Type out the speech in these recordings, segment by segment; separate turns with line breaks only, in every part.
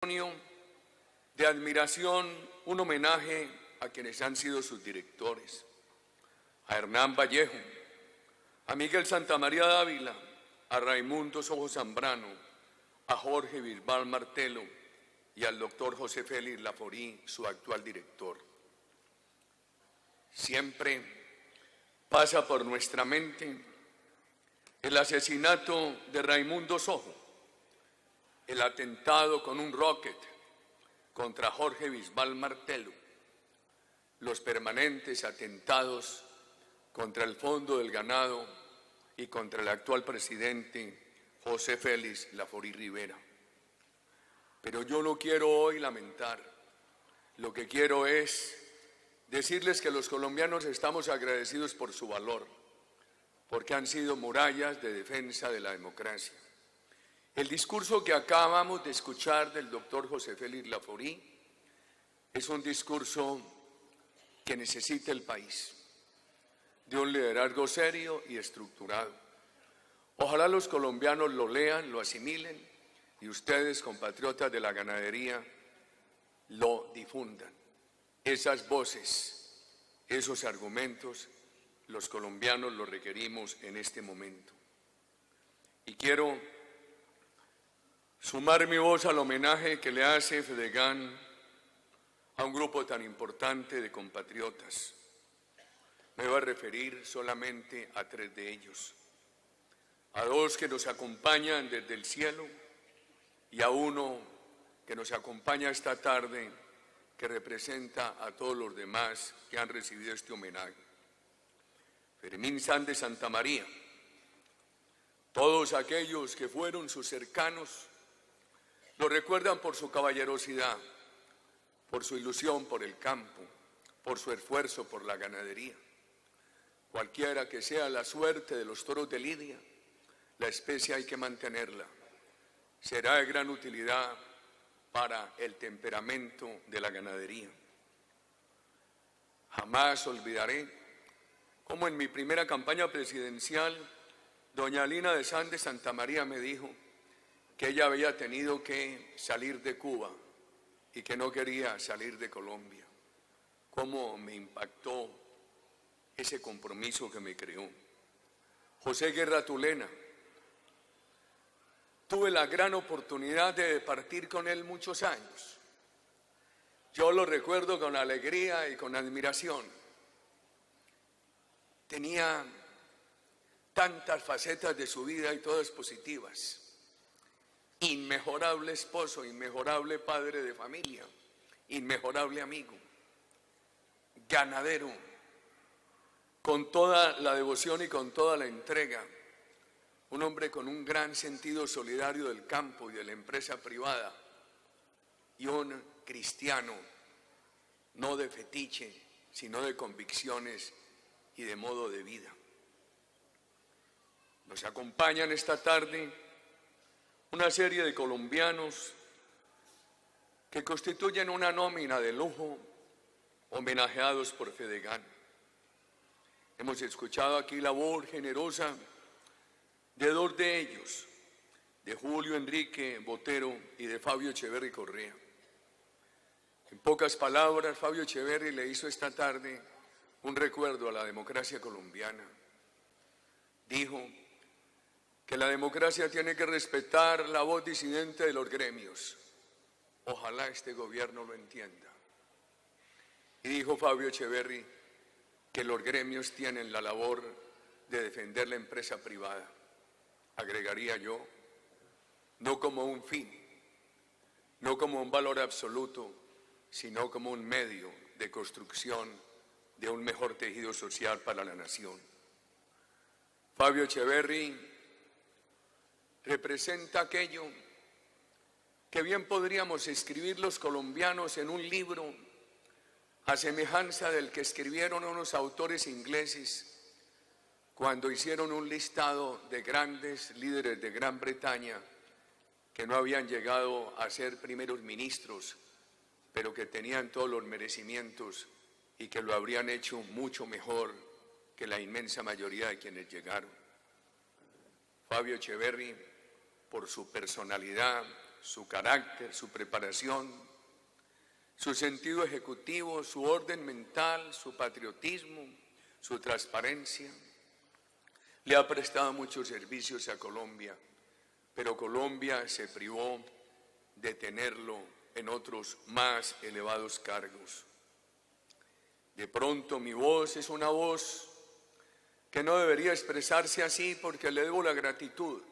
De admiración, un homenaje a quienes han sido sus directores, a Hernán Vallejo, a Miguel Santamaría Dávila, a Raimundo Sojo Zambrano, a Jorge Bisbal Martelo y al doctor José Félix Laforí, su actual director. Siempre pasa por nuestra mente el asesinato de Raimundo Sojo, el atentado con un rocket contra Jorge Bisbal Martelo, los permanentes atentados contra el Fondo del Ganado y contra el actual presidente José Félix Laforí Rivera. Pero yo no quiero hoy lamentar, lo que quiero es decirles que los colombianos estamos agradecidos por su valor, porque han sido murallas de defensa de la democracia. El discurso que acabamos de escuchar del doctor José Félix Laforí es un discurso que necesita el país, de un liderazgo serio y estructurado. Ojalá los colombianos lo lean, lo asimilen y ustedes, compatriotas de la ganadería, lo difundan. Esas voces, esos argumentos, los colombianos los requerimos en este momento. Y quiero sumar mi voz al homenaje que le hace Fedegan a un grupo tan importante de compatriotas. Me voy a referir solamente a 3 de ellos, a 2 que nos acompañan desde el cielo y a 1 que nos acompaña esta tarde, que representa a todos los demás que han recibido este homenaje. Fermín Sanz de Santamaría, todos aquellos que fueron sus cercanos, lo recuerdan por su caballerosidad, por su ilusión por el campo, por su esfuerzo por la ganadería. Cualquiera que sea la suerte de los toros de lidia, la especie hay que mantenerla. Será de gran utilidad para el temperamento de la ganadería. Jamás olvidaré cómo en mi primera campaña presidencial, doña Lina de Sanz de Santamaría me dijo que ella había tenido que salir de Cuba y que no quería salir de Colombia. Cómo me impactó ese compromiso que me creó. José Guerra Tulena, tuve la gran oportunidad de partir con él muchos años. Yo lo recuerdo con alegría y con admiración. Tenía tantas facetas de su vida y todas positivas. Inmejorable esposo, inmejorable padre de familia, inmejorable amigo, ganadero, con toda la devoción y con toda la entrega, un hombre con un gran sentido solidario del campo y de la empresa privada, y un cristiano, no de fetiche, sino de convicciones y de modo de vida. Nos acompañan esta tarde una serie de colombianos que constituyen una nómina de lujo, homenajeados por Fedegan. Hemos escuchado aquí la voz generosa de 2 de ellos, de Julio Enrique Botero y de Fabio Echeverry Correa. En pocas palabras, Fabio Echeverry le hizo esta tarde un recuerdo a la democracia colombiana. Dijo que la democracia tiene que respetar la voz disidente de los gremios. Ojalá este gobierno lo entienda. Y dijo Fabio Echeverry que los gremios tienen la labor de defender la empresa privada. Agregaría yo, no como un fin, no como un valor absoluto, sino como un medio de construcción de un mejor tejido social para la nación. Fabio Echeverry representa aquello que bien podríamos escribir los colombianos en un libro a semejanza del que escribieron unos autores ingleses cuando hicieron un listado de grandes líderes de Gran Bretaña que no habían llegado a ser primeros ministros, pero que tenían todos los merecimientos y que lo habrían hecho mucho mejor que la inmensa mayoría de quienes llegaron. Fabio Echeverry, por su personalidad, su carácter, su preparación, su sentido ejecutivo, su orden mental, su patriotismo, su transparencia. Le ha prestado muchos servicios a Colombia, pero Colombia se privó de tenerlo en otros más elevados cargos. De pronto mi voz es una voz que no debería expresarse así, porque le debo la gratitud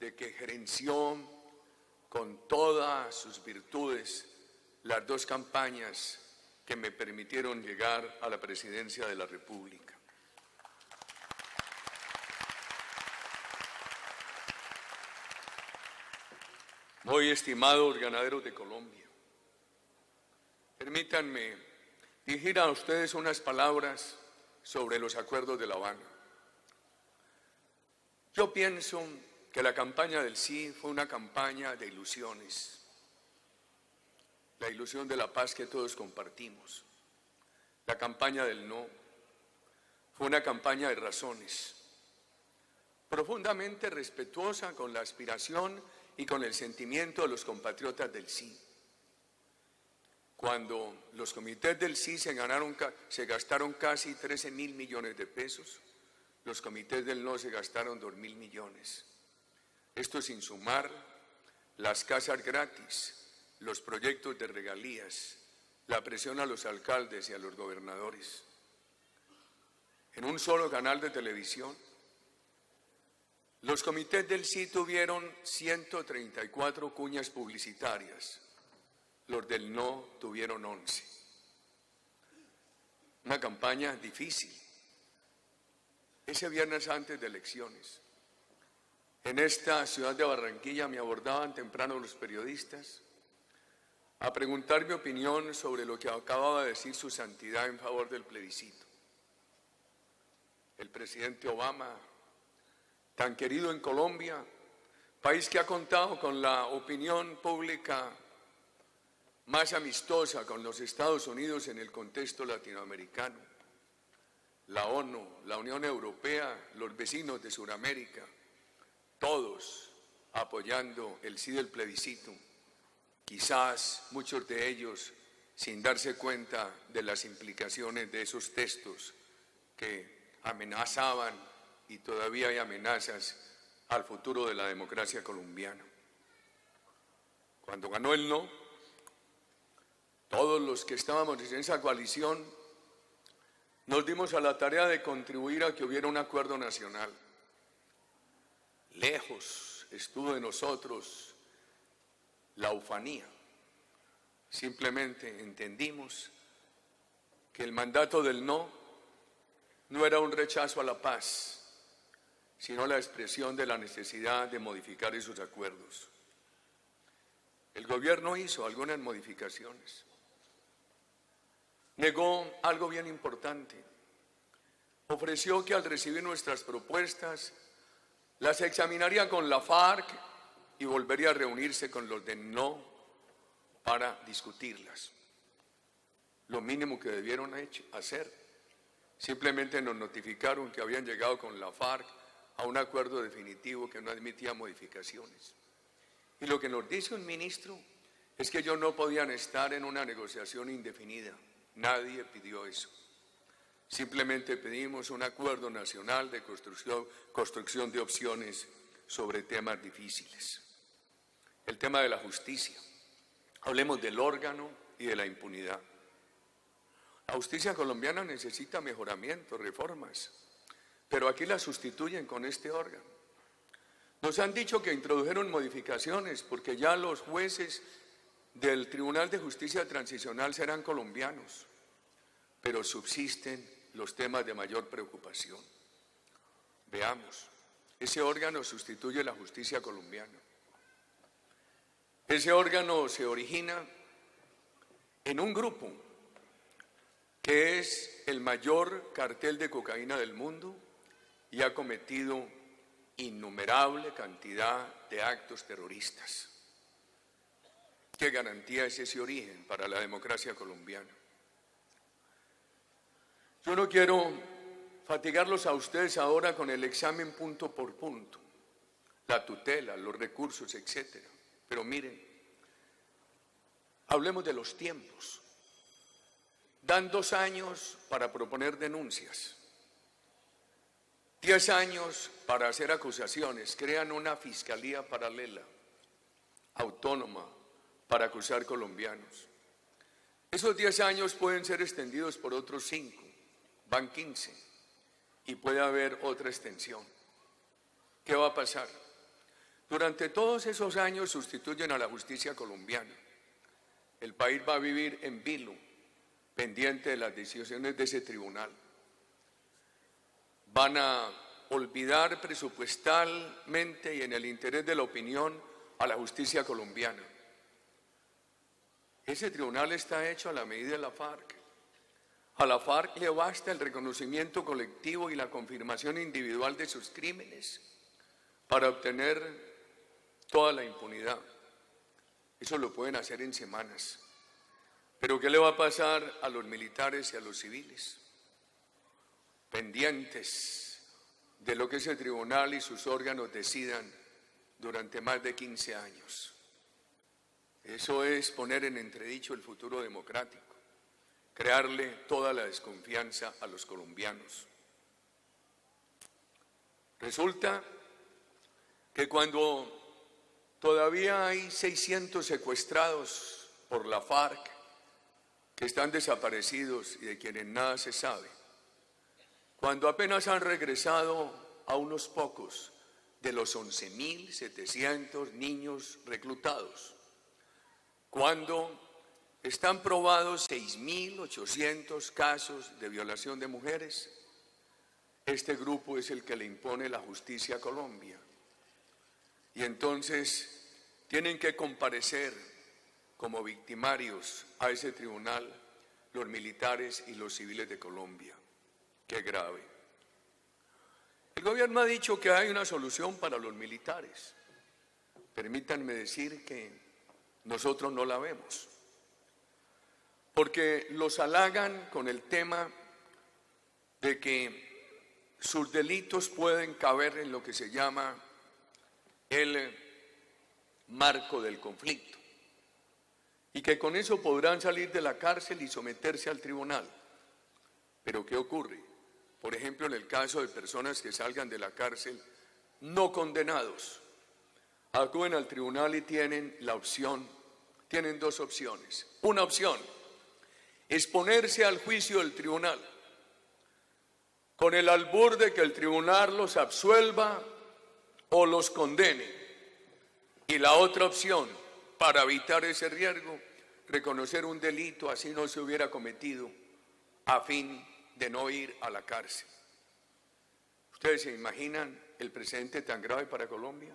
de que gerenció con todas sus virtudes las dos campañas que me permitieron llegar a la presidencia de la República. Muy estimados ganaderos de Colombia, permítanme dirigir a ustedes unas palabras sobre los acuerdos de La Habana. Yo pienso que la campaña del sí fue una campaña de ilusiones, la ilusión de la paz que todos compartimos. La campaña del no fue una campaña de razones, profundamente respetuosa con la aspiración y con el sentimiento de los compatriotas del sí. Cuando los comités del sí se gastaron casi 13.000 millones de pesos, los comités del no se gastaron 2.000 millones. Esto sin sumar las casas gratis, los proyectos de regalías, la presión a los alcaldes y a los gobernadores. En un solo canal de televisión, los comités del sí tuvieron 134 cuñas publicitarias, los del no tuvieron 11. Una campaña difícil. Ese viernes antes de elecciones, en esta ciudad de Barranquilla me abordaban temprano los periodistas a preguntar mi opinión sobre lo que acababa de decir su santidad en favor del plebiscito. El presidente Obama, tan querido en Colombia, país que ha contado con la opinión pública más amistosa con los Estados Unidos en el contexto latinoamericano, la ONU, la Unión Europea, los vecinos de Sudamérica, todos apoyando el sí del plebiscito, quizás muchos de ellos sin darse cuenta de las implicaciones de esos textos que amenazaban, y todavía hay amenazas al futuro de la democracia colombiana. Cuando ganó el no, todos los que estábamos en esa coalición nos dimos a la tarea de contribuir a que hubiera un acuerdo nacional. Lejos estuvo de nosotros la ufanía. Simplemente entendimos que el mandato del no era un rechazo a la paz, sino la expresión de la necesidad de modificar esos acuerdos. El gobierno hizo algunas modificaciones. Negó algo bien importante. Ofreció que al recibir nuestras propuestas las examinaría con la FARC y volvería a reunirse con los del no para discutirlas. Lo mínimo que debieron hacer. Simplemente nos notificaron que habían llegado con la FARC a un acuerdo definitivo que no admitía modificaciones. Y lo que nos dice un ministro es que ellos no podían estar en una negociación indefinida. Nadie pidió eso. Simplemente pedimos un acuerdo nacional de construcción de opciones sobre temas difíciles. El tema de la justicia. Hablemos del órgano y de la impunidad. La justicia colombiana necesita mejoramiento, reformas, pero aquí la sustituyen con este órgano. Nos han dicho que introdujeron modificaciones porque ya los jueces del Tribunal de Justicia Transicional serán colombianos, pero subsisten los temas de mayor preocupación. Veamos, ese órgano sustituye la justicia colombiana. Ese órgano se origina en un grupo que es el mayor cartel de cocaína del mundo y ha cometido innumerable cantidad de actos terroristas. ¿Qué garantía es ese origen para la democracia colombiana? Yo no quiero fatigarlos a ustedes ahora con el examen punto por punto, la tutela, los recursos, etcétera. Pero miren, hablemos de los tiempos. Dan 2 años para proponer denuncias, 10 años para hacer acusaciones, crean una fiscalía paralela, autónoma, para acusar colombianos. Esos 10 años pueden ser extendidos por otros 5, van 15, y puede haber otra extensión. ¿Qué va a pasar? Durante todos esos años sustituyen a la justicia colombiana. El país va a vivir en vilo, pendiente de las decisiones de ese tribunal. Van a olvidar presupuestalmente y en el interés de la opinión a la justicia colombiana. Ese tribunal está hecho a la medida de la FARC. A la FARC le basta el reconocimiento colectivo y la confirmación individual de sus crímenes para obtener toda la impunidad. Eso lo pueden hacer en semanas. Pero ¿qué le va a pasar a los militares y a los civiles? Pendientes de lo que ese tribunal y sus órganos decidan durante más de 15 años. Eso es poner en entredicho el futuro democrático, crearle toda la desconfianza a los colombianos. Resulta que cuando todavía hay 600 secuestrados por la FARC, que están desaparecidos y de quienes nada se sabe, cuando apenas han regresado a unos pocos de los 11.700 niños reclutados, cuando están probados 6.800 casos de violación de mujeres, este grupo es el que le impone la justicia a Colombia. Y entonces tienen que comparecer como victimarios a ese tribunal los militares y los civiles de Colombia. Qué grave. El gobierno ha dicho que hay una solución para los militares. Permítanme decir que nosotros no la vemos, porque los halagan con el tema de que sus delitos pueden caber en lo que se llama el marco del conflicto, y que con eso podrán salir de la cárcel y someterse al tribunal. Pero ¿qué ocurre? Por ejemplo, en el caso de personas que salgan de la cárcel no condenados, acuden al tribunal y tienen tienen 2 opciones. Una opción, exponerse al juicio del tribunal, con el albur de que el tribunal los absuelva o los condene. Y la otra opción, para evitar ese riesgo, reconocer un delito así no se hubiera cometido, a fin de no ir a la cárcel. ¿Ustedes se imaginan el precedente tan grave para Colombia?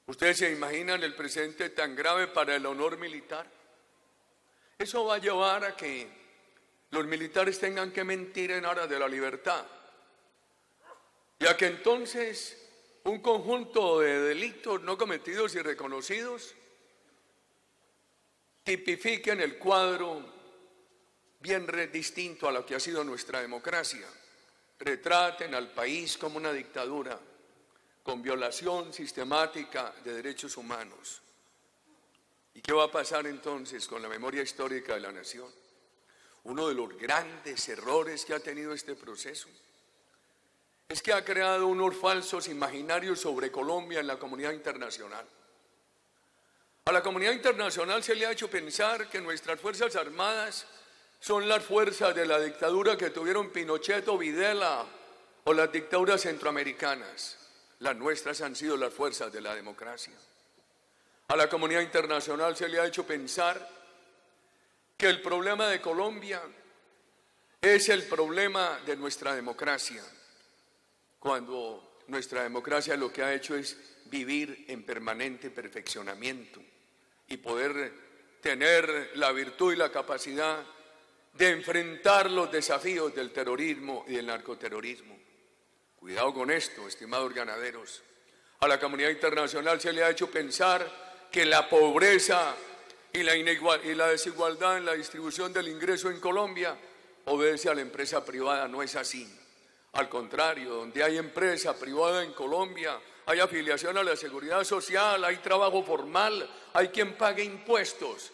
¿Ustedes se imaginan el precedente tan grave para el honor militar? Eso va a llevar a que los militares tengan que mentir en aras de la libertad, y a que entonces un conjunto de delitos no cometidos y reconocidos tipifiquen el cuadro bien distinto a lo que ha sido nuestra democracia, retraten al país como una dictadura con violación sistemática de derechos humanos. ¿Y qué va a pasar entonces con la memoria histórica de la nación? Uno de los grandes errores que ha tenido este proceso es que ha creado unos falsos imaginarios sobre Colombia en la comunidad internacional. A la comunidad internacional se le ha hecho pensar que nuestras Fuerzas Armadas son las fuerzas de la dictadura que tuvieron Pinochet o Videla o las dictaduras centroamericanas. Las nuestras han sido las fuerzas de la democracia. A la comunidad internacional se le ha hecho pensar que el problema de Colombia es el problema de nuestra democracia, cuando nuestra democracia lo que ha hecho es vivir en permanente perfeccionamiento y poder tener la virtud y la capacidad de enfrentar los desafíos del terrorismo y del narcoterrorismo. Cuidado con esto, estimados ganaderos. A la comunidad internacional se le ha hecho pensar que la pobreza y la desigualdad en la distribución del ingreso en Colombia obedece a la empresa privada. No es así. Al contrario, donde hay empresa privada en Colombia, hay afiliación a la seguridad social, hay trabajo formal, hay quien pague impuestos.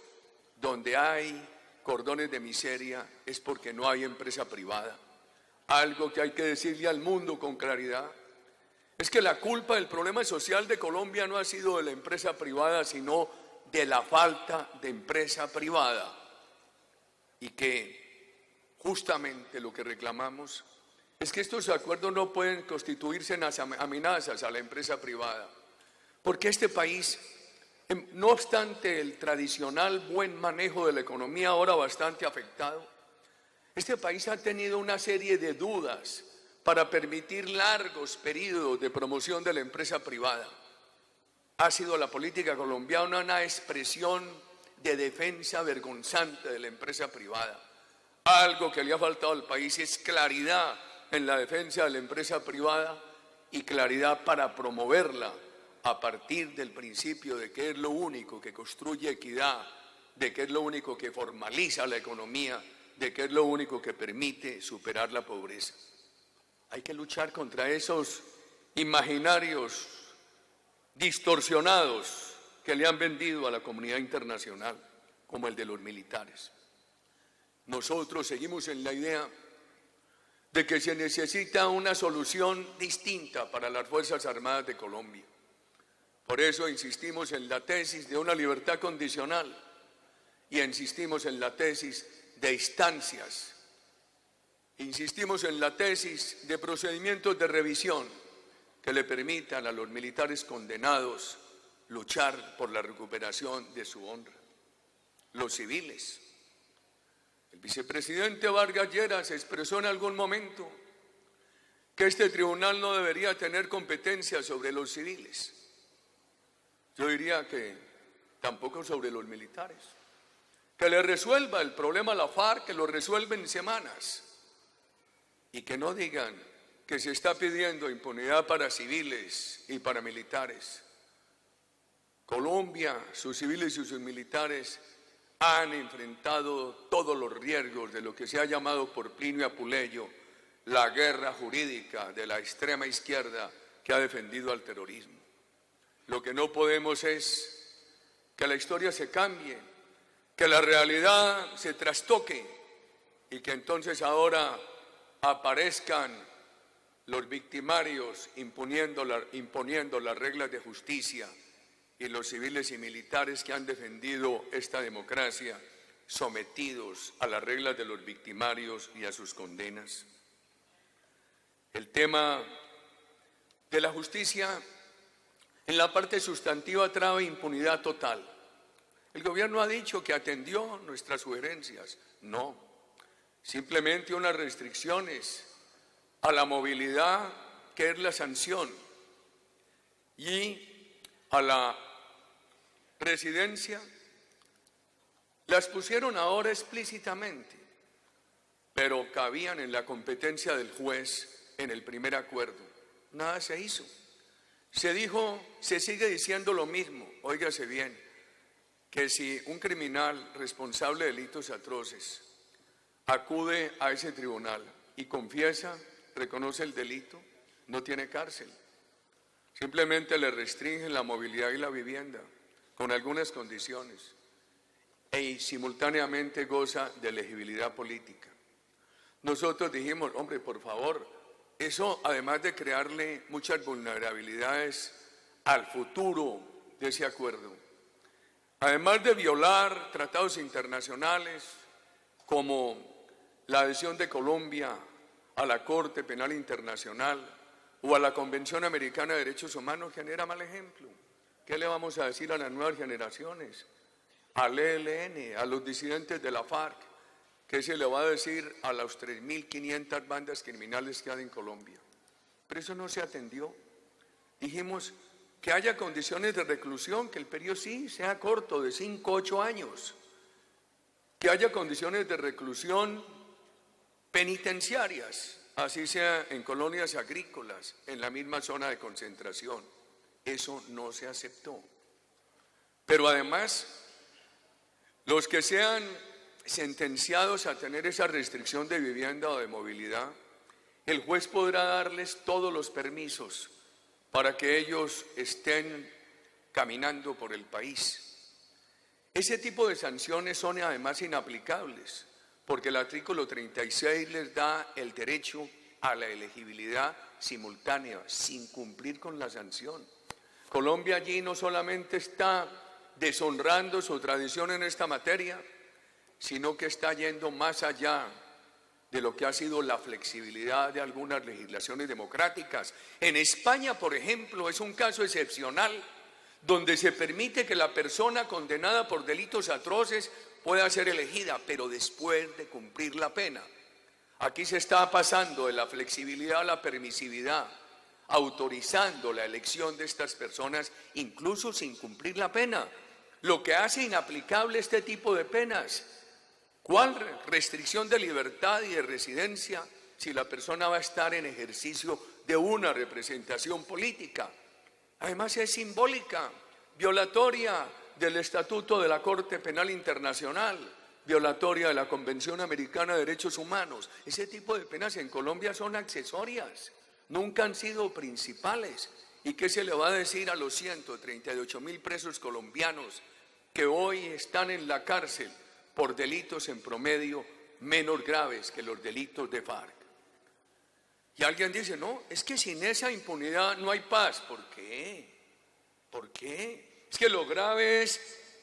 Donde hay cordones de miseria es porque no hay empresa privada. Algo que hay que decirle al mundo con claridad es que la culpa del problema social de Colombia no ha sido de la empresa privada, sino de la falta de empresa privada. Y que justamente lo que reclamamos es que estos acuerdos no pueden constituirse en amenazas a la empresa privada, porque este país, no obstante el tradicional buen manejo de la economía ahora bastante afectado, este país ha tenido una serie de dudas para permitir largos periodos de promoción de la empresa privada. Ha sido la política colombiana una expresión de defensa vergonzante de la empresa privada. Algo que le ha faltado al país es claridad en la defensa de la empresa privada y claridad para promoverla a partir del principio de que es lo único que construye equidad, de que es lo único que formaliza la economía, de que es lo único que permite superar la pobreza. Hay que luchar contra esos imaginarios distorsionados que le han vendido a la comunidad internacional, como el de los militares. Nosotros seguimos en la idea de que se necesita una solución distinta para las Fuerzas Armadas de Colombia. Por eso insistimos en la tesis de una libertad condicional y insistimos en la tesis de instancias. Insistimos en la tesis de procedimientos de revisión que le permitan a los militares condenados luchar por la recuperación de su honra. Los civiles. El vicepresidente Vargas Lleras expresó en algún momento que este tribunal no debería tener competencia sobre los civiles. Yo diría que tampoco sobre los militares. Que le resuelva el problema a la FARC, que lo resuelve en semanas. Y que no digan que se está pidiendo impunidad para civiles y para militares. Colombia, sus civiles y sus militares han enfrentado todos los riesgos de lo que se ha llamado por Plinio Apuleyo la guerra jurídica de la extrema izquierda que ha defendido al terrorismo. Lo que no podemos es que la historia se cambie, que la realidad se trastoque y que entonces ahora aparezcan los victimarios imponiendo las reglas de justicia y los civiles y militares que han defendido esta democracia sometidos a las reglas de los victimarios y a sus condenas. El tema de la justicia en la parte sustantiva trae impunidad total. El gobierno ha dicho que atendió nuestras sugerencias. No, simplemente unas restricciones a la movilidad, que es la sanción, y a la residencia, las pusieron ahora explícitamente, pero cabían en la competencia del juez en el primer acuerdo. Nada se hizo. Se dijo, se sigue diciendo lo mismo, óigase bien, que si un criminal responsable de delitos atroces acude a ese tribunal y confiesa, reconoce el delito, no tiene cárcel. Simplemente le restringen la movilidad y la vivienda, con algunas condiciones, e simultáneamente goza de elegibilidad política. Nosotros dijimos, hombre, por favor, eso además de crearle muchas vulnerabilidades al futuro de ese acuerdo, además de violar tratados internacionales como la adhesión de Colombia a la Corte Penal Internacional o a la Convención Americana de Derechos Humanos, genera mal ejemplo. ¿Qué le vamos a decir a las nuevas generaciones? Al ELN, a los disidentes de la FARC, ¿qué se le va a decir a las 3.500 bandas criminales que hay en Colombia? Pero eso no se atendió. Dijimos que haya condiciones de reclusión, que el periodo sí sea corto, de 5 a 8 años. Que haya condiciones de reclusión penitenciarias, así sea en colonias agrícolas, en la misma zona de concentración. Eso no se aceptó. Pero además, los que sean sentenciados a tener esa restricción de vivienda o de movilidad, el juez podrá darles todos los permisos para que ellos estén caminando por el país. Ese tipo de sanciones son además inaplicables, porque el artículo 36 les da el derecho a la elegibilidad simultánea, sin cumplir con la sanción. Colombia allí no solamente está deshonrando su tradición en esta materia, sino que está yendo más allá de lo que ha sido la flexibilidad de algunas legislaciones democráticas. En España, por ejemplo, es un caso excepcional donde se permite que la persona condenada por delitos atroces pueda ser elegida, pero después de cumplir la pena. Aquí se está pasando de la flexibilidad a la permisividad, autorizando la elección de estas personas incluso sin cumplir la pena, lo que hace inaplicable este tipo de penas. ¿Cuál restricción de libertad y de residencia si la persona va a estar en ejercicio de una representación política? Además es simbólica, violatoria del Estatuto de la Corte Penal Internacional, violatoria de la Convención Americana de Derechos Humanos. Ese tipo de penas en Colombia son accesorias, nunca han sido principales. ¿Y qué se le va a decir a los 138.000 presos colombianos que hoy están en la cárcel por delitos en promedio menos graves que los delitos de FARC? Y alguien dice, no, es que sin esa impunidad no hay paz. ¿Por qué? ¿Por qué? Es que lo grave es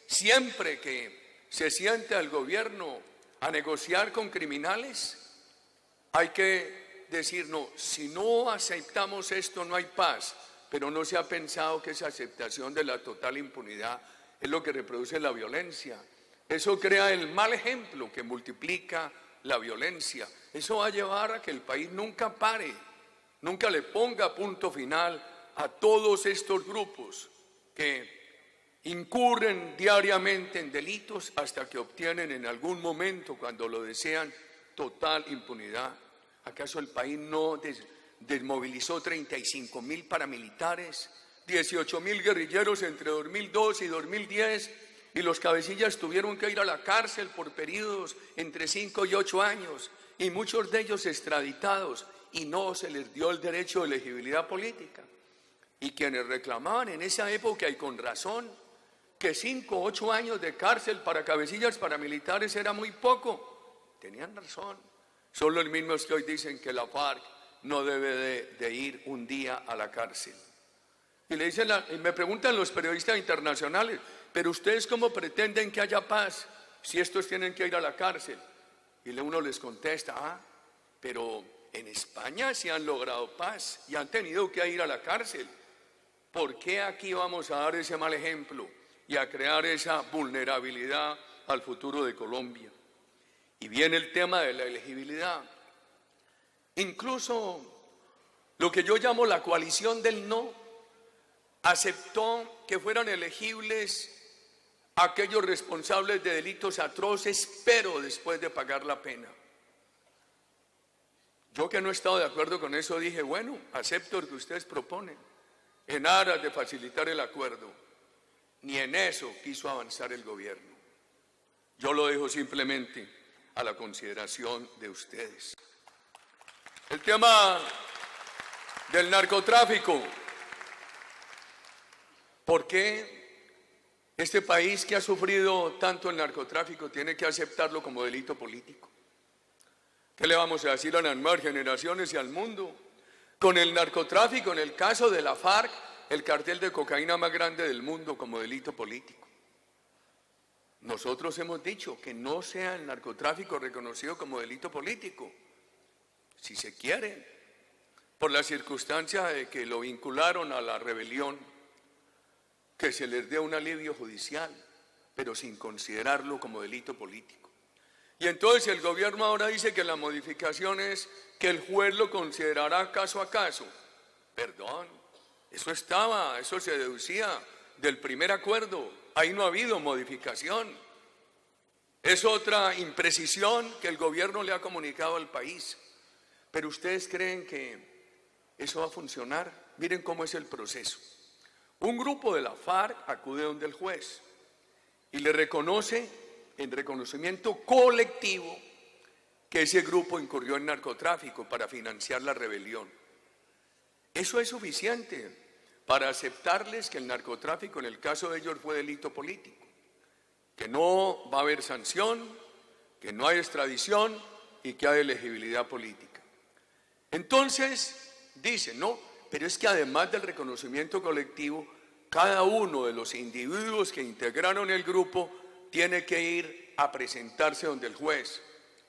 siempre que se siente al gobierno a negociar con criminales, hay que decir, no, si no aceptamos esto no hay paz, pero no se ha pensado que esa aceptación de la total impunidad es lo que reproduce la violencia. Eso crea el mal ejemplo que multiplica la violencia. Eso va a llevar a que el país nunca pare, nunca le ponga punto final a todos estos grupos que incurren diariamente en delitos hasta que obtienen en algún momento, cuando lo desean, total impunidad. ¿Acaso el país no desmovilizó 35.000 paramilitares, 18.000 guerrilleros entre 2002 y 2010? Y los cabecillas tuvieron que ir a la cárcel por periodos entre 5 y 8 años, y muchos de ellos extraditados, y no se les dio el derecho de elegibilidad política. Y quienes reclamaban en esa época, y con razón, que 5 o 8 años de cárcel para cabecillas paramilitares era muy poco, tenían razón. Son los mismos que hoy dicen que la FARC no debe de ir un día a la cárcel. Y me preguntan los periodistas internacionales, pero ustedes cómo pretenden que haya paz si estos tienen que ir a la cárcel. Y uno les contesta, pero en España sí han logrado paz y han tenido que ir a la cárcel. ¿Por qué aquí vamos a dar ese mal ejemplo y a crear esa vulnerabilidad al futuro de Colombia? Y viene el tema de la elegibilidad. Incluso lo que yo llamo la coalición del no aceptó que fueran elegibles aquellos responsables de delitos atroces, pero después de pagar la pena. Yo, que no he estado de acuerdo con eso, dije, bueno, acepto lo que ustedes proponen, en aras de facilitar el acuerdo. Ni en eso quiso avanzar el gobierno. Yo lo dejo simplemente a la consideración de ustedes. El tema del narcotráfico. ¿Por qué este país que ha sufrido tanto el narcotráfico tiene que aceptarlo como delito político? ¿Qué le vamos a decir a las nuevas generaciones y al mundo? Con el narcotráfico, en el caso de la FARC, el cartel de cocaína más grande del mundo, como delito político. Nosotros hemos dicho que no sea el narcotráfico reconocido como delito político, si se quiere, por la circunstancia de que lo vincularon a la rebelión, que se les dé un alivio judicial, pero sin considerarlo como delito político. Y entonces el gobierno ahora dice que la modificación es que el juez lo considerará caso a caso. Perdón, eso se deducía del primer acuerdo, ahí no ha habido modificación. Es otra imprecisión que el gobierno le ha comunicado al país. Pero ustedes creen que eso va a funcionar. Miren cómo es el proceso. Un grupo de la FARC acude donde el juez y le reconoce, en reconocimiento colectivo, que ese grupo incurrió en narcotráfico para financiar la rebelión. Eso es suficiente para aceptarles que el narcotráfico en el caso de ellos fue delito político, que no va a haber sanción, que no hay extradición y que hay elegibilidad política. Entonces dicen, no, pero es que además del reconocimiento colectivo, cada uno de los individuos que integraron el grupo tiene que ir a presentarse donde el juez.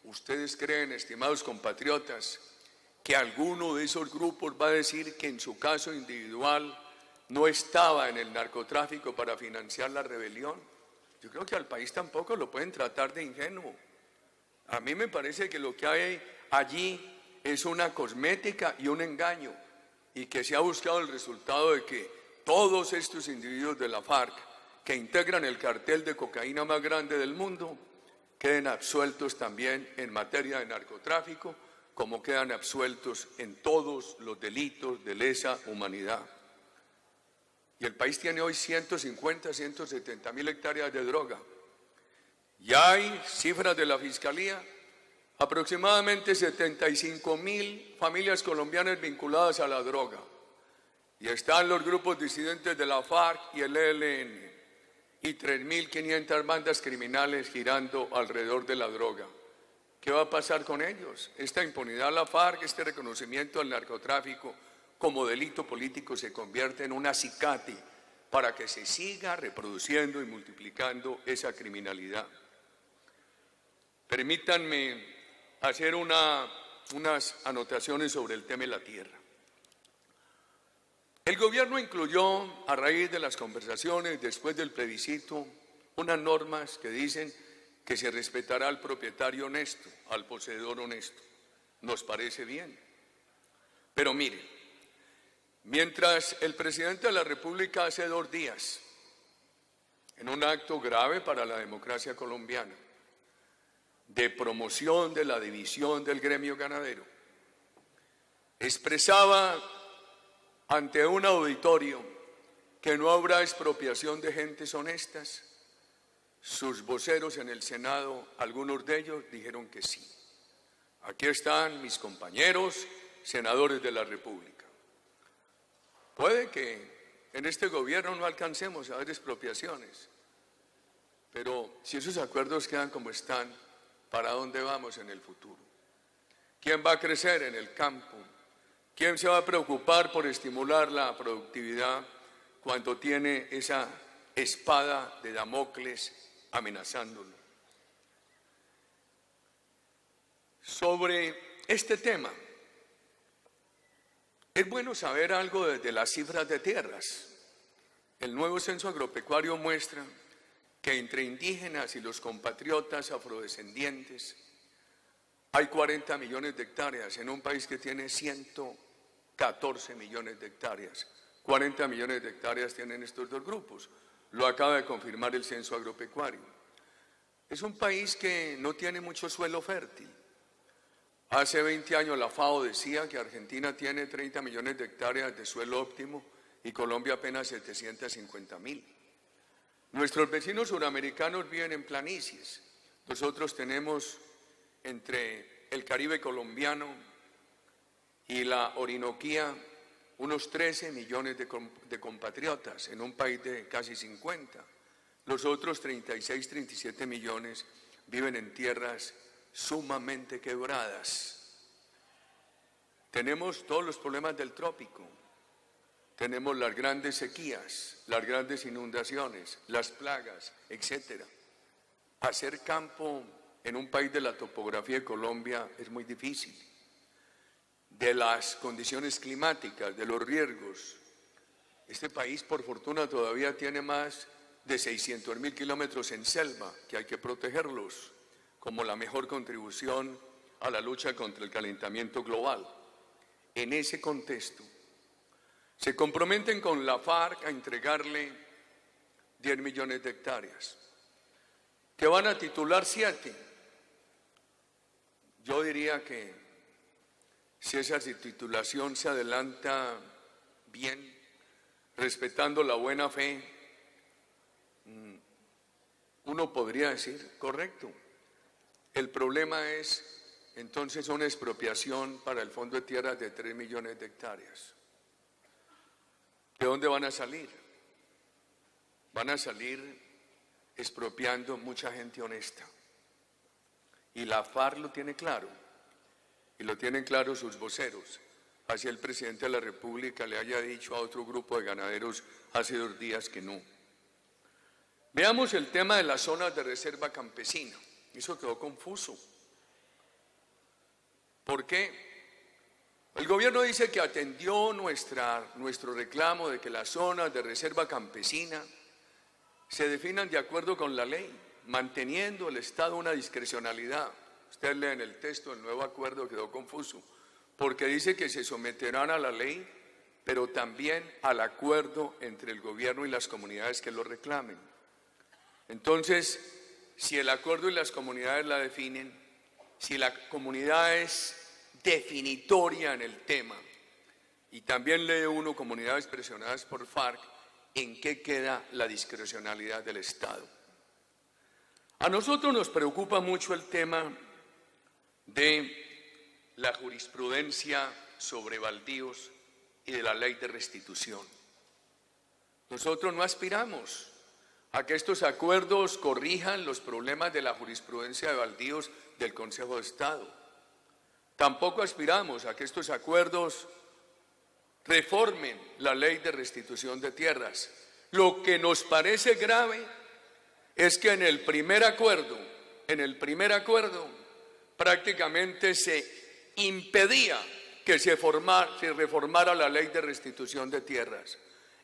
¿Ustedes creen, estimados compatriotas, que alguno de esos grupos va a decir que en su caso individual no estaba en el narcotráfico para financiar la rebelión? Yo creo que al país tampoco lo pueden tratar de ingenuo. A mí me parece que lo que hay allí es una cosmética y un engaño, y que se ha buscado el resultado de que todos estos individuos de la FARC que integran el cartel de cocaína más grande del mundo queden absueltos también en materia de narcotráfico, como quedan absueltos en todos los delitos de lesa humanidad. Y el país tiene hoy 150, 170 mil hectáreas de droga. Ya hay cifras de la Fiscalía, aproximadamente 75.000 familias colombianas vinculadas a la droga. Y están los grupos disidentes de la FARC y el ELN, y 3.500 bandas criminales girando alrededor de la droga. ¿Qué va a pasar con ellos? Esta impunidad a la FARC, este reconocimiento al narcotráfico como delito político se convierte en un acicate para que se siga reproduciendo y multiplicando esa criminalidad. Permítanme hacer unas anotaciones sobre el tema de la tierra. El gobierno incluyó, a raíz de las conversaciones después del plebiscito, unas normas que dicen que se respetará al propietario honesto, al poseedor honesto. Nos parece bien. Pero mire, mientras el presidente de la República hace 2 días, en un acto grave para la democracia colombiana, de promoción de la división del gremio ganadero, expresaba ante un auditorio que no habrá expropiación de gentes honestas, sus voceros en el Senado, algunos de ellos dijeron que sí. Aquí están mis compañeros senadores de la República. Puede que en este gobierno no alcancemos a ver expropiaciones, pero si esos acuerdos quedan como están, ¿para dónde vamos en el futuro? ¿Quién va a crecer en el campo? ¿Quién se va a preocupar por estimular la productividad cuando tiene esa espada de Damocles amenazándolo? Sobre este tema, es bueno saber algo de las cifras de tierras. El nuevo censo agropecuario muestra que entre indígenas y los compatriotas afrodescendientes hay 40 millones de hectáreas en un país que tiene 114 millones de hectáreas. 40 millones de hectáreas tienen estos dos grupos. Lo acaba de confirmar el censo agropecuario. Es un país que no tiene mucho suelo fértil. Hace 20 años la FAO decía que Argentina tiene 30 millones de hectáreas de suelo óptimo y Colombia apenas 750.000. Nuestros vecinos suramericanos viven en planicies. Nosotros tenemos entre el Caribe colombiano y la Orinoquía unos 13 millones de compatriotas en un país de casi 50. Los otros 36, 37 millones viven en tierras sumamente quebradas. Tenemos todos los problemas del trópico. Tenemos las grandes sequías, las grandes inundaciones, las plagas, etc. Hacer campo en un país de la topografía de Colombia es muy difícil. De las condiciones climáticas, de los riesgos. Este país, por fortuna, todavía tiene más de 600.000 kilómetros en selva, que hay que protegerlos, como la mejor contribución a la lucha contra el calentamiento global. En ese contexto, se comprometen con la FARC a entregarle 10 millones de hectáreas, que van a titular 7. Yo diría que si esa titulación se adelanta bien, respetando la buena fe, uno podría decir, correcto. El problema es entonces una expropiación para el Fondo de Tierras de 3 millones de hectáreas. ¿De dónde van a salir? Van a salir expropiando mucha gente honesta. Y la FARC lo tiene claro, y lo tienen claro sus voceros. Así el presidente de la República le haya dicho a otro grupo de ganaderos hace 2 días que no. Veamos el tema de las zonas de reserva campesina. Eso quedó confuso. ¿Por qué? El gobierno dice que atendió nuestro reclamo de que las zonas de reserva campesina se definan de acuerdo con la ley, manteniendo el Estado una discrecionalidad. Ustedes leen el texto del nuevo acuerdo, quedó confuso, porque dice que se someterán a la ley, pero también al acuerdo entre el gobierno y las comunidades que lo reclamen. Entonces, si el acuerdo y las comunidades la definen, si la comunidad es definitoria en el tema, y también lee uno comunidades presionadas por FARC, ¿en qué queda la discrecionalidad del Estado? A nosotros nos preocupa mucho el tema de la jurisprudencia sobre baldíos y de la ley de restitución. Nosotros no aspiramos a que estos acuerdos corrijan los problemas de la jurisprudencia de baldíos del Consejo de Estado. Tampoco aspiramos a que estos acuerdos reformen la ley de restitución de tierras. Lo que nos parece grave es que en el primer acuerdo, prácticamente se impedía que se reformara la ley de restitución de tierras.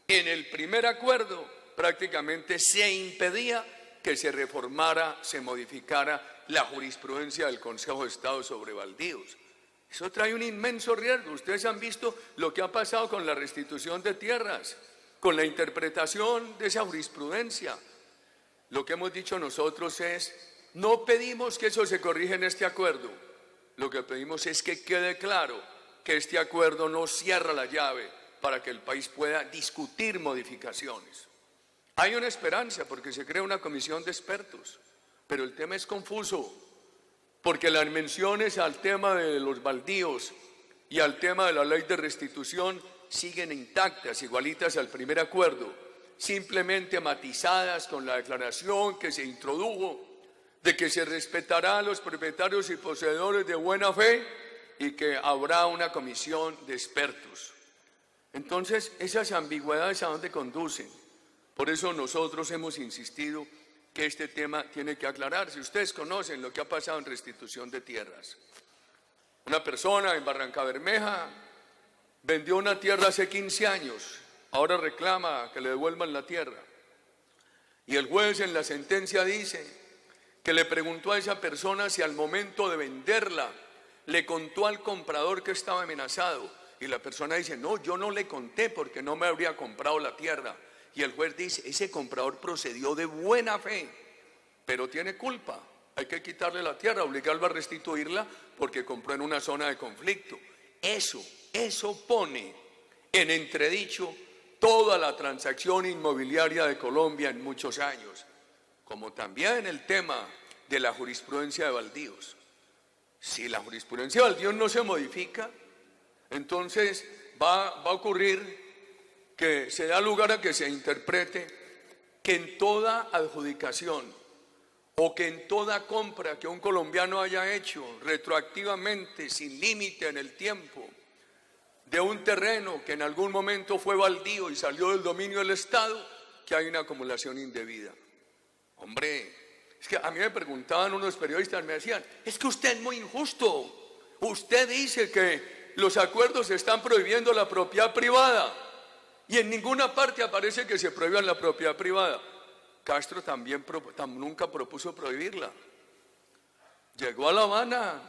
En el primer acuerdo prácticamente se impedía que se reformara, se modificara la jurisprudencia del Consejo de Estado sobre baldíos. Eso trae un inmenso riesgo. Ustedes han visto lo que ha pasado con la restitución de tierras, con la interpretación de esa jurisprudencia. Lo que hemos dicho nosotros es, no pedimos que eso se corrija en este acuerdo, lo que pedimos es que quede claro que este acuerdo no cierra la llave para que el país pueda discutir modificaciones. Hay una esperanza porque se crea una comisión de expertos, pero el tema es confuso, porque las menciones al tema de los baldíos y al tema de la ley de restitución siguen intactas, igualitas al primer acuerdo, simplemente matizadas con la declaración que se introdujo de que se respetará a los propietarios y poseedores de buena fe y que habrá una comisión de expertos. Entonces, esas ambigüedades ¿a dónde conducen? Por eso nosotros hemos insistido que este tema tiene que aclararse. Ustedes conocen lo que ha pasado en restitución de tierras. Una persona en Barrancabermeja vendió una tierra hace 15 años, ahora reclama que le devuelvan la tierra. Y el juez en la sentencia dice que le preguntó a esa persona si al momento de venderla le contó al comprador que estaba amenazado. Y la persona dice, no, yo no le conté porque no me habría comprado la tierra. Y el juez dice, ese comprador procedió de buena fe, pero tiene culpa. Hay que quitarle la tierra, obligarlo a restituirla porque compró en una zona de conflicto. Eso pone en entredicho toda la transacción inmobiliaria de Colombia en muchos años, como también el tema de la jurisprudencia de baldíos. Si la jurisprudencia de baldíos no se modifica, entonces va a ocurrir que se da lugar a que se interprete que en toda adjudicación o que en toda compra que un colombiano haya hecho retroactivamente, sin límite en el tiempo, de un terreno que en algún momento fue baldío y salió del dominio del Estado, que hay una acumulación indebida. Hombre, es que a mí me preguntaban unos periodistas, me decían, es que usted es muy injusto, usted dice que los acuerdos están prohibiendo la propiedad privada y en ninguna parte aparece que se prohíba la propiedad privada. Castro también nunca propuso prohibirla. Llegó a La Habana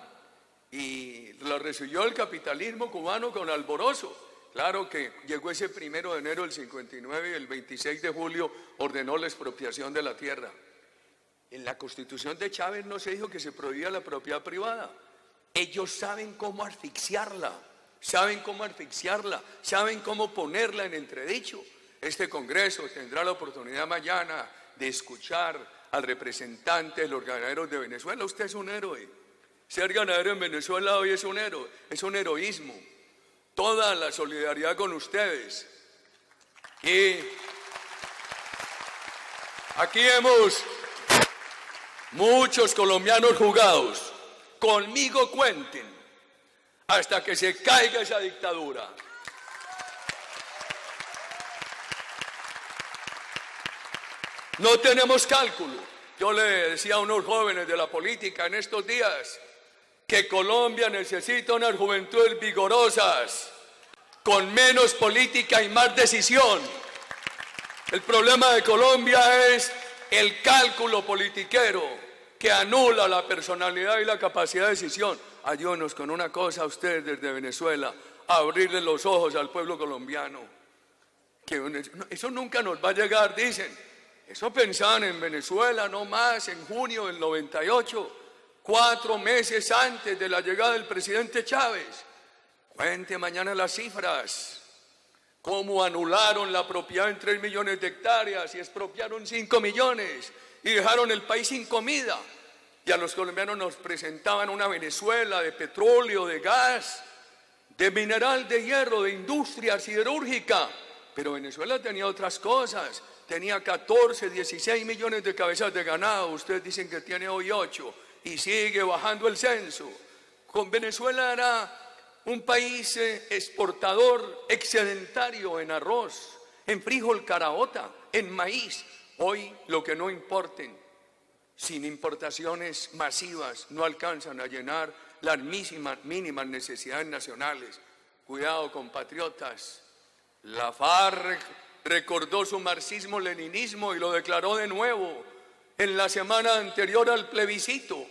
y la recibió el capitalismo cubano con alborozo. Claro que llegó ese 1 de enero del 59 y el 26 de julio ordenó la expropiación de la tierra. En la Constitución de Chávez no se dijo que se prohibía la propiedad privada. Ellos saben cómo asfixiarla, saben cómo ponerla en entredicho. Este Congreso tendrá la oportunidad mañana de escuchar al representante de los ganaderos de Venezuela. Usted es un héroe. Ser ganadero en Venezuela hoy es un héroe, es un heroísmo. Toda la solidaridad con ustedes. Y aquí hemos muchos colombianos jugados. Conmigo cuenten hasta que se caiga esa dictadura. No tenemos cálculo. Yo le decía a unos jóvenes de la política en estos días que Colombia necesita unas juventudes vigorosas, con menos política y más decisión. El problema de Colombia es el cálculo politiquero que anula la personalidad y la capacidad de decisión. Ayúdenos con una cosa a ustedes desde Venezuela, a abrirle los ojos al pueblo colombiano. Que eso nunca nos va a llegar, dicen. Eso pensaban en Venezuela no más en junio del 98, 4 meses antes de la llegada del presidente Chávez. Cuente mañana las cifras. Cómo anularon la propiedad en 3 millones de hectáreas y expropiaron 5 millones y dejaron el país sin comida. Y a los colombianos nos presentaban una Venezuela de petróleo, de gas, de mineral, de hierro, de industria siderúrgica. Pero Venezuela tenía otras cosas. Tenía 14, 16 millones de cabezas de ganado. Ustedes dicen que tiene hoy 8 y sigue bajando el censo. Con Venezuela era un país exportador excedentario en arroz, en frijol caraota, en maíz. Hoy lo que no importen, sin importaciones masivas, no alcanzan a llenar las mínimas necesidades nacionales. Cuidado, compatriotas. La FARC recordó su marxismo-leninismo y lo declaró de nuevo en la semana anterior al plebiscito.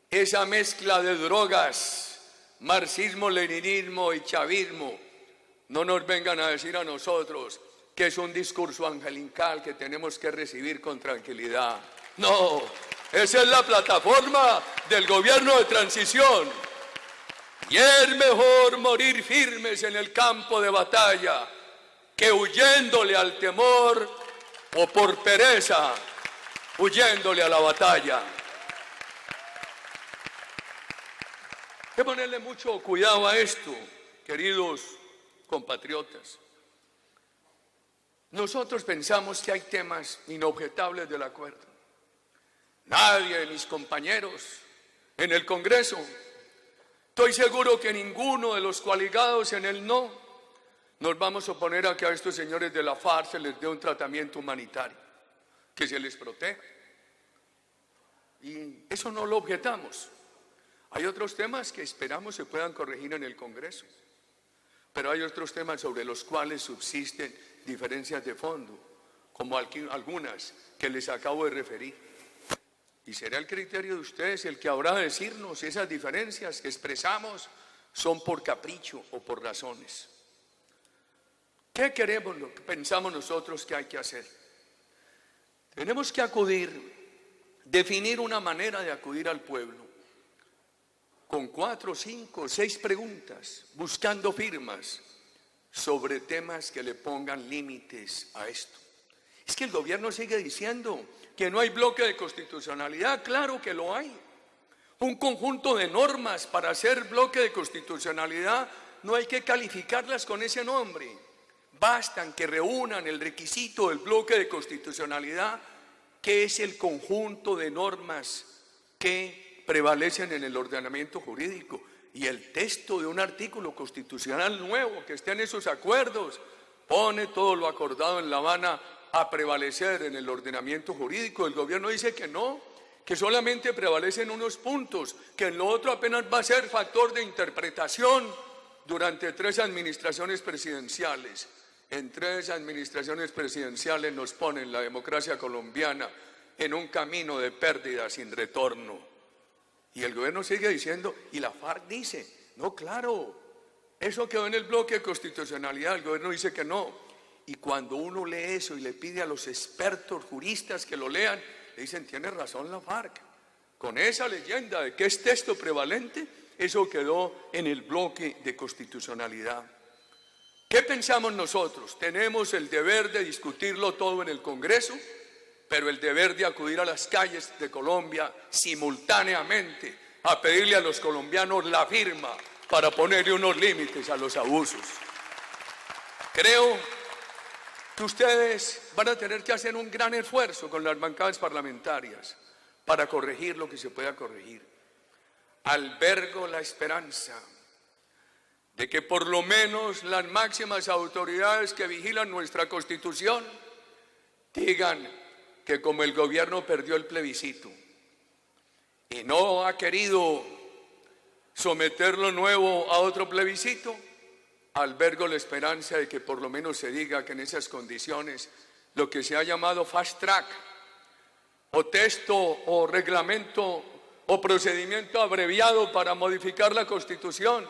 Esa mezcla de drogas, marxismo, leninismo y chavismo, no nos vengan a decir a nosotros que es un discurso angelical que tenemos que recibir con tranquilidad. No, esa es la plataforma del gobierno de transición. Y es mejor morir firmes en el campo de batalla que huyéndole al temor o por pereza, huyéndole a la batalla. Hay que ponerle mucho cuidado a esto, queridos compatriotas. Nosotros pensamos que hay temas inobjetables del acuerdo. Nadie de mis compañeros en el Congreso, estoy seguro que ninguno de los coaligados en el no, nos vamos a oponer a que a estos señores de la FARC se les dé un tratamiento humanitario, que se les proteja. Y eso no lo objetamos. Hay otros temas que esperamos se puedan corregir en el Congreso, pero hay otros temas sobre los cuales subsisten diferencias de fondo, como algunas que les acabo de referir. Y será el criterio de ustedes el que habrá de decirnos si esas diferencias que expresamos son por capricho o por razones. ¿Qué queremos, lo que pensamos nosotros que hay que hacer? Tenemos que definir una manera de acudir al pueblo, con 4, 5, 6 preguntas, buscando firmas sobre temas que le pongan límites a esto. Es que el gobierno sigue diciendo que no hay bloque de constitucionalidad. Claro que lo hay. Un conjunto de normas para hacer bloque de constitucionalidad no hay que calificarlas con ese nombre. Bastan que reúnan el requisito del bloque de constitucionalidad, que es el conjunto de normas que prevalecen en el ordenamiento jurídico. Y el texto de un artículo constitucional nuevo que esté en esos acuerdos pone todo lo acordado en La Habana a prevalecer en el ordenamiento jurídico. El gobierno dice que no, que solamente prevalecen unos puntos, que en lo otro apenas va a ser factor de interpretación durante 3 administraciones presidenciales. En 3 administraciones presidenciales nos ponen la democracia colombiana en un camino de pérdida sin retorno. Y el gobierno sigue diciendo, y la FARC dice, no, claro, eso quedó en el bloque de constitucionalidad. El gobierno dice que no. Y cuando uno lee eso y le pide a los expertos juristas que lo lean, le dicen, tiene razón la FARC. Con esa leyenda de que es texto prevalente, eso quedó en el bloque de constitucionalidad. ¿Qué pensamos nosotros? Tenemos el deber de discutirlo todo en el Congreso, pero el deber de acudir a las calles de Colombia simultáneamente a pedirle a los colombianos la firma para ponerle unos límites a los abusos. Creo que ustedes van a tener que hacer un gran esfuerzo con las bancadas parlamentarias para corregir lo que se pueda corregir. Albergo la esperanza de que por lo menos las máximas autoridades que vigilan nuestra Constitución digan que como el gobierno perdió el plebiscito y no ha querido someter lo nuevo a otro plebiscito, albergo la esperanza de que por lo menos se diga que en esas condiciones lo que se ha llamado fast track o texto o reglamento o procedimiento abreviado para modificar la Constitución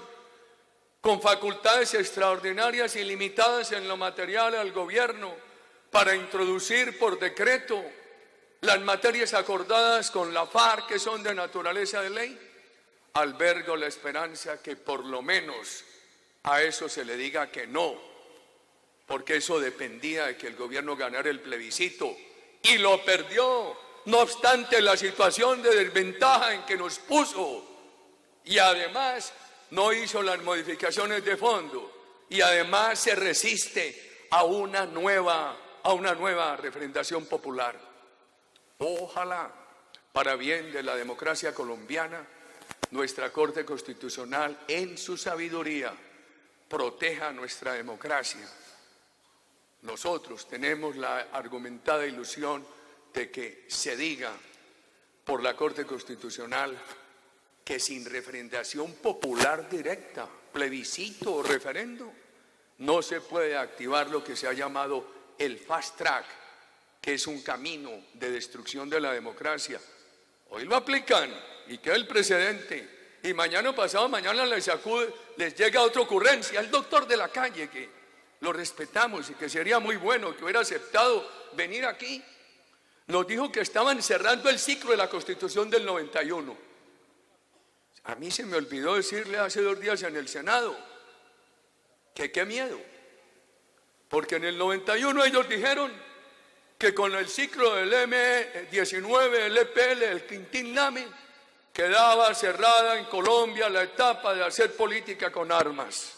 con facultades extraordinarias y limitadas en lo material al gobierno para introducir por decreto las materias acordadas con la FARC que son de naturaleza de ley, albergo la esperanza que por lo menos a eso se le diga que no, porque eso dependía de que el gobierno ganara el plebiscito y lo perdió, no obstante la situación de desventaja en que nos puso, y además no hizo las modificaciones de fondo, y además se resiste a una nueva referendación popular. Ojalá, para bien de la democracia colombiana, nuestra Corte Constitucional en su sabiduría proteja nuestra democracia. Nosotros tenemos la argumentada ilusión de que se diga por la Corte Constitucional que sin referendación popular directa, plebiscito o referendo, no se puede activar lo que se ha llamado el fast track, que es un camino de destrucción de la democracia. Hoy lo aplican y queda el precedente, y mañana pasado mañana les llega otra ocurrencia. El doctor de la calle, que lo respetamos y que sería muy bueno que hubiera aceptado venir aquí, nos dijo que estaban cerrando el ciclo de la Constitución del 91. A mí se me olvidó decirle hace 2 días en el Senado que qué miedo, porque en el 91 ellos dijeron que con el ciclo del M19, el EPL, el Quintín Lame, quedaba cerrada en Colombia la etapa de hacer política con armas,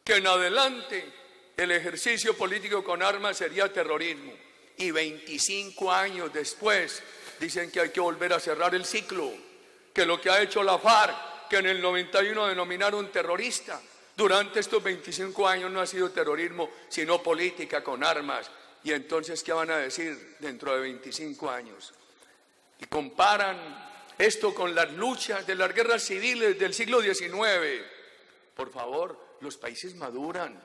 que en adelante el ejercicio político con armas sería terrorismo, y 25 años después dicen que hay que volver a cerrar el ciclo, que lo que ha hecho la FARC, que en el 91 denominaron terrorista, durante estos 25 años no ha sido terrorismo, sino política con armas. Y entonces, ¿qué van a decir dentro de 25 años? Y comparan esto con las luchas de las guerras civiles del siglo XIX. Por favor, los países maduran.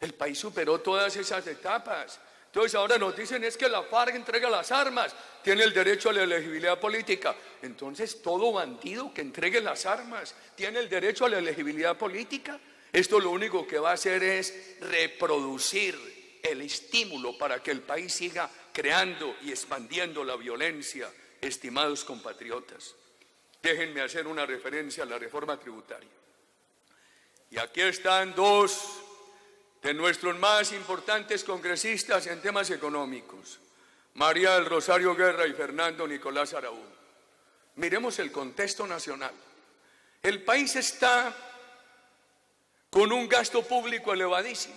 El país superó todas esas etapas. Entonces ahora nos dicen es que la FARC entrega las armas, tiene el derecho a la elegibilidad política. Entonces todo bandido que entregue las armas tiene el derecho a la elegibilidad política. Esto lo único que va a hacer es reproducir el estímulo para que el país siga creando y expandiendo la violencia, estimados compatriotas. Déjenme hacer una referencia a la reforma tributaria. Y aquí están 2 de nuestros más importantes congresistas en temas económicos, María del Rosario Guerra y Fernando Nicolás Araújo. Miremos el contexto nacional. El país está con un gasto público elevadísimo.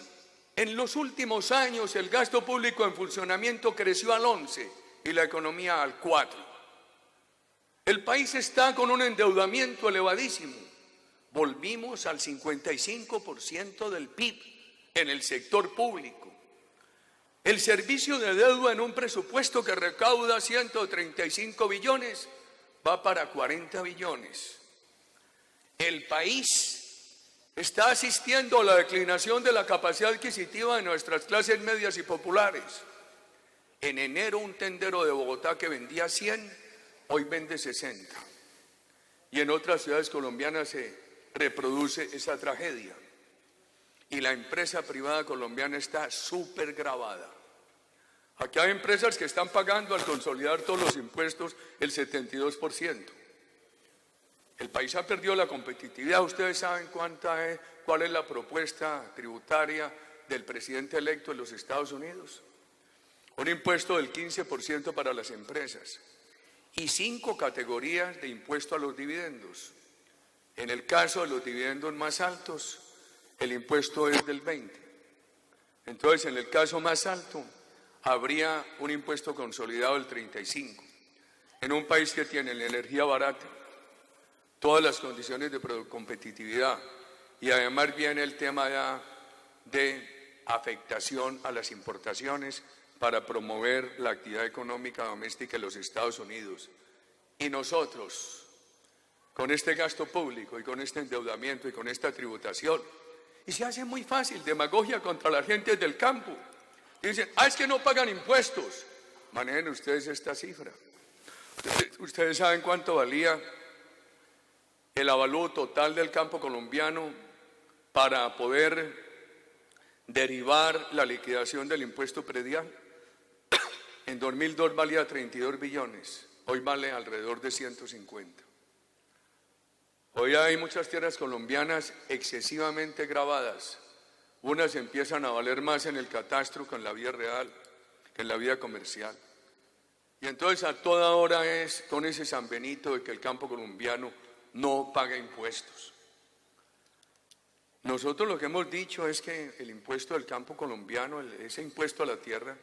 En los últimos años el gasto público en funcionamiento creció al 11% y la economía al 4%. El país está con un endeudamiento elevadísimo. Volvimos al 55% del PIB en el sector público. El servicio de deuda en un presupuesto que recauda 135 billones va para 40 billones. El país está asistiendo a la declinación de la capacidad adquisitiva de nuestras clases medias y populares. En enero un tendero de Bogotá que vendía 100, hoy vende 60. Y en otras ciudades colombianas se reproduce esa tragedia. Y la empresa privada colombiana está súper gravada. Aquí hay empresas que están pagando al consolidar todos los impuestos el 72%. El país ha perdido la competitividad. Ustedes saben cuál es la propuesta tributaria del presidente electo de los Estados Unidos. Un impuesto del 15% para las empresas y 5 categorías de impuesto a los dividendos. En el caso de los dividendos más altos, el impuesto es del 20%. Entonces, en el caso más alto, habría un impuesto consolidado del 35%. En un país que tiene la energía barata, todas las condiciones de competitividad y además viene el tema ya de afectación a las importaciones para promover la actividad económica doméstica en los Estados Unidos. Y nosotros, con este gasto público y con este endeudamiento y con esta tributación, y se hace muy fácil, demagogia contra la gente del campo. Dicen, es que no pagan impuestos. Manejen ustedes esta cifra. Ustedes saben cuánto valía el avalúo total del campo colombiano para poder derivar la liquidación del impuesto predial. En 2002 valía 32 billones, hoy vale alrededor de 150. Hoy hay muchas tierras colombianas excesivamente gravadas. Unas empiezan a valer más en el catastro que en la vida real, que en la vida comercial. Y entonces a toda hora es con ese San Benito de que el campo colombiano no paga impuestos. Nosotros lo que hemos dicho es que el impuesto del campo colombiano, ese impuesto a la tierra,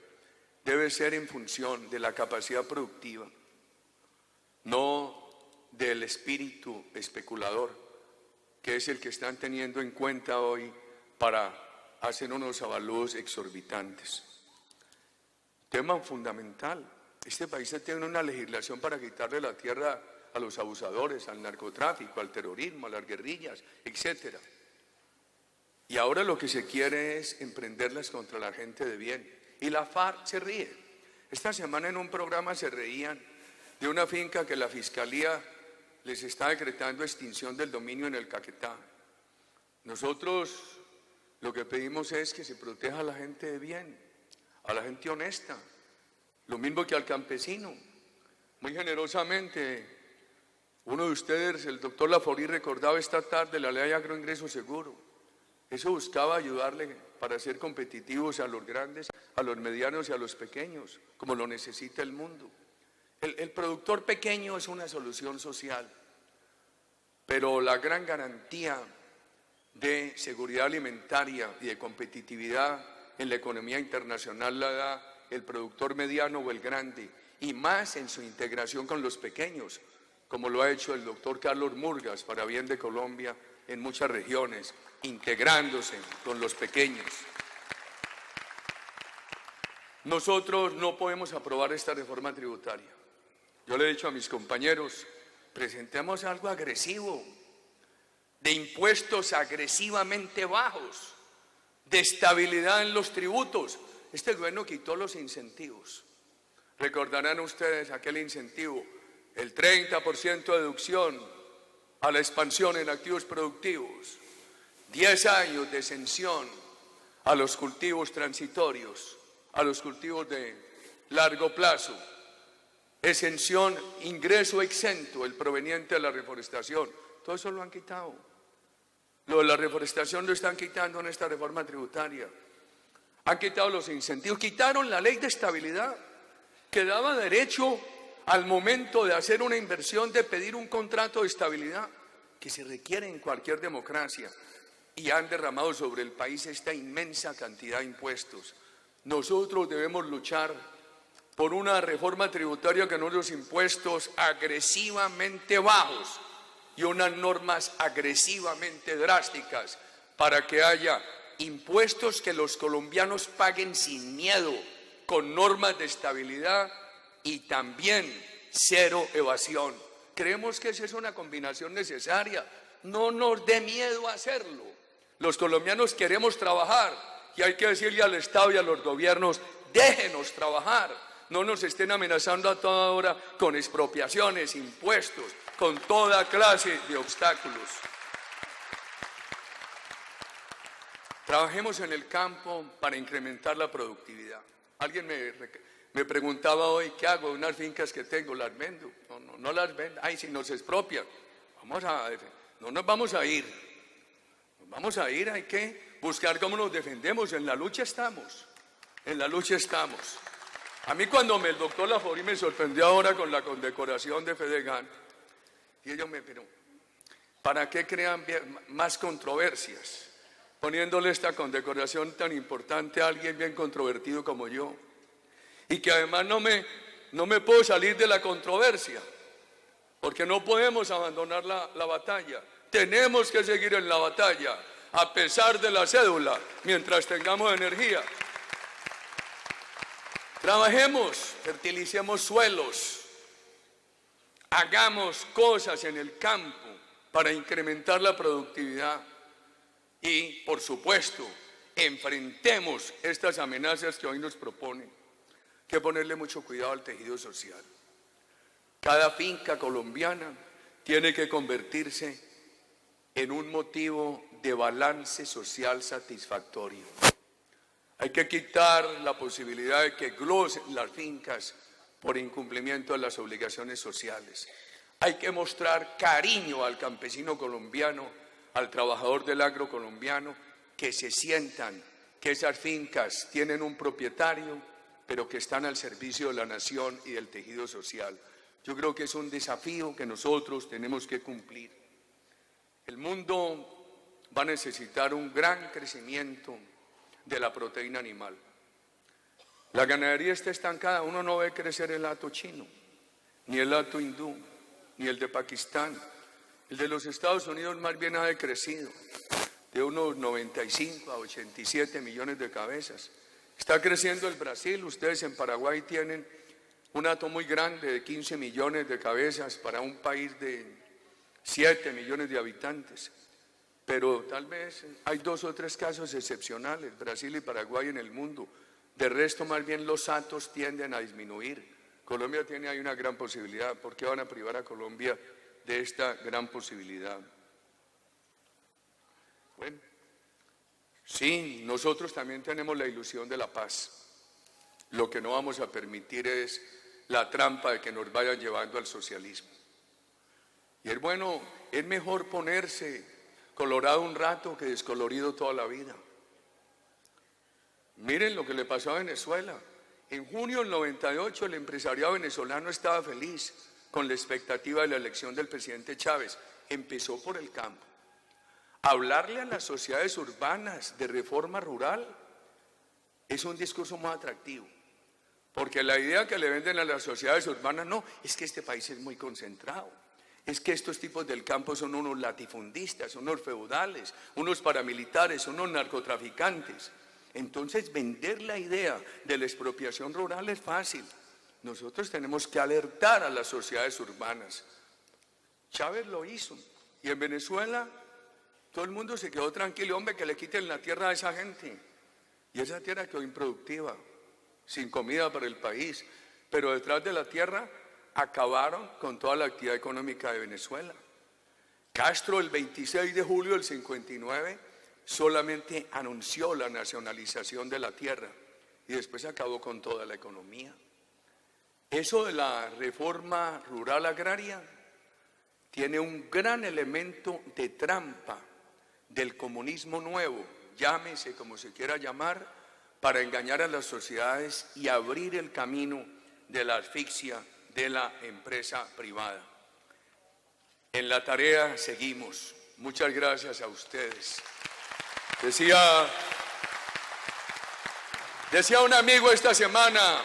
debe ser en función de la capacidad productiva, no del espíritu especulador, que es el que están teniendo en cuenta hoy para hacer unos avalúos exorbitantes. Tema fundamental. Este país tiene una legislación para quitarle la tierra a los abusadores, al narcotráfico, al terrorismo, a las guerrillas, etcétera. Y ahora lo que se quiere es emprenderlas contra la gente de bien. Y la FARC se ríe. Esta semana en un programa se reían de una finca que la Fiscalía les está decretando extinción del dominio en el Caquetá. Nosotros lo que pedimos es que se proteja a la gente de bien, a la gente honesta, lo mismo que al campesino. Muy generosamente, uno de ustedes, el doctor Laforí, recordaba esta tarde la ley de agroingreso seguro. Eso buscaba ayudarle para ser competitivos a los grandes, a los medianos y a los pequeños, como lo necesita el mundo. El productor pequeño es una solución social, pero la gran garantía de seguridad alimentaria y de competitividad en la economía internacional la da el productor mediano o el grande, y más en su integración con los pequeños, como lo ha hecho el doctor Carlos Murgas para bien de Colombia en muchas regiones, integrándose con los pequeños. Nosotros no podemos aprobar esta reforma tributaria. Yo le he dicho a mis compañeros, presentemos algo agresivo, de impuestos agresivamente bajos, de estabilidad en los tributos. Este gobierno quitó los incentivos. Recordarán ustedes aquel incentivo, el 30% de deducción a la expansión en activos productivos, 10 años de exención a los cultivos transitorios, a los cultivos de largo plazo, exención, ingreso exento, el proveniente de la reforestación. Todo eso lo han quitado. Lo de la reforestación lo están quitando en esta reforma tributaria. Han quitado los incentivos, quitaron la ley de estabilidad que daba derecho al momento de hacer una inversión de pedir un contrato de estabilidad que se requiere en cualquier democracia, y han derramado sobre el país esta inmensa cantidad de impuestos. Nosotros debemos luchar por una reforma tributaria que no los impuestos agresivamente bajos y unas normas agresivamente drásticas para que haya impuestos que los colombianos paguen sin miedo, con normas de estabilidad y también cero evasión. Creemos que esa es una combinación necesaria. No nos dé miedo hacerlo. Los colombianos queremos trabajar y hay que decirle al Estado y a los gobiernos, déjenos trabajar. No nos estén amenazando a toda hora con expropiaciones, impuestos, con toda clase de obstáculos. Trabajemos en el campo para incrementar la productividad. Alguien me preguntaba hoy, ¿qué hago de unas fincas que tengo? ¿Las vendo? No las vendo. Ay, si nos expropian, no nos vamos a ir. Nos vamos a ir, hay que buscar cómo nos defendemos. En la lucha estamos. En la lucha estamos. A mí cuando el doctor Laforí me sorprendió ahora con la condecoración de Fedegan, y ellos pero ¿para qué crean más controversias? poniéndole esta condecoración tan importante a alguien bien controvertido como yo, y que además no me puedo salir de la controversia, porque no podemos abandonar la batalla. Tenemos que seguir en la batalla, a pesar de la cédula, mientras tengamos energía. Trabajemos, fertilicemos suelos, hagamos cosas en el campo para incrementar la productividad y, por supuesto, enfrentemos estas amenazas que hoy nos proponen. Hay que ponerle mucho cuidado al tejido social. Cada finca colombiana tiene que convertirse en un motivo de balance social satisfactorio. Hay que quitar la posibilidad de que glosen las fincas por incumplimiento de las obligaciones sociales. Hay que mostrar cariño al campesino colombiano, al trabajador del agro colombiano, que se sientan que esas fincas tienen un propietario, pero que están al servicio de la nación y del tejido social. Yo creo que es un desafío que nosotros tenemos que cumplir. El mundo va a necesitar un gran crecimiento de la proteína animal. La ganadería está estancada, uno no ve crecer el hato chino, ni el hato hindú, ni el de Pakistán. El de los Estados Unidos más bien ha decrecido, de unos 95 a 87 millones de cabezas. Está creciendo el Brasil, ustedes en Paraguay tienen un hato muy grande de 15 millones de cabezas para un país de 7 millones de habitantes. Pero tal vez hay 2 o 3 casos excepcionales, Brasil y Paraguay en el mundo. De resto, más bien los hatos tienden a disminuir. Colombia tiene ahí una gran posibilidad. ¿Por qué van a privar a Colombia de esta gran posibilidad? Bueno, sí, nosotros también tenemos la ilusión de la paz. Lo que no vamos a permitir es la trampa de que nos vayan llevando al socialismo. Y es mejor ponerse colorado un rato que descolorido toda la vida. Miren lo que le pasó a Venezuela. En junio del 98 el empresariado venezolano estaba feliz con la expectativa de la elección del presidente Chávez. Empezó por el campo. Hablarle a las sociedades urbanas de reforma rural es un discurso muy atractivo, porque la idea que le venden a las sociedades urbanas, no, es que este país es muy concentrado. Es que estos tipos del campo son unos latifundistas, unos feudales, unos paramilitares, unos narcotraficantes. Entonces, vender la idea de la expropiación rural es fácil. Nosotros tenemos que alertar a las sociedades urbanas. Chávez lo hizo. Y en Venezuela, todo el mundo se quedó tranquilo. Hombre, que le quiten la tierra a esa gente. Y esa tierra quedó improductiva, sin comida para el país. Pero detrás de la tierra acabaron con toda la actividad económica de Venezuela. Castro, el 26 de julio del 59, solamente anunció la nacionalización de la tierra y después acabó con toda la economía. Eso de la reforma rural agraria tiene un gran elemento de trampa del comunismo nuevo, llámese como se quiera llamar, para engañar a las sociedades y abrir el camino de la asfixia de la empresa privada. En la tarea seguimos. Muchas gracias a ustedes. Decía un amigo esta semana,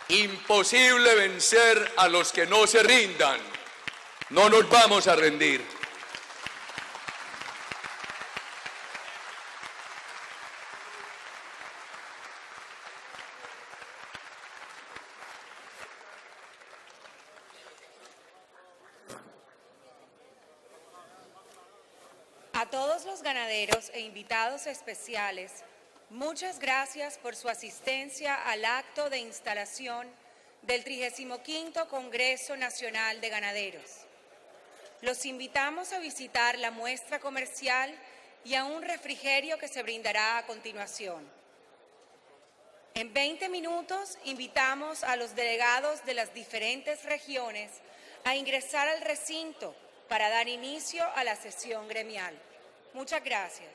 imposible vencer a los que no se rindan. No nos vamos a rendir.
A todos los ganaderos e invitados especiales, muchas gracias por su asistencia al acto de instalación del 35º Congreso Nacional de Ganaderos. Los invitamos a visitar la muestra comercial y a un refrigerio que se brindará a continuación. En 20 minutos invitamos a los delegados de las diferentes regiones a ingresar al recinto para dar inicio a la sesión gremial. Muchas gracias.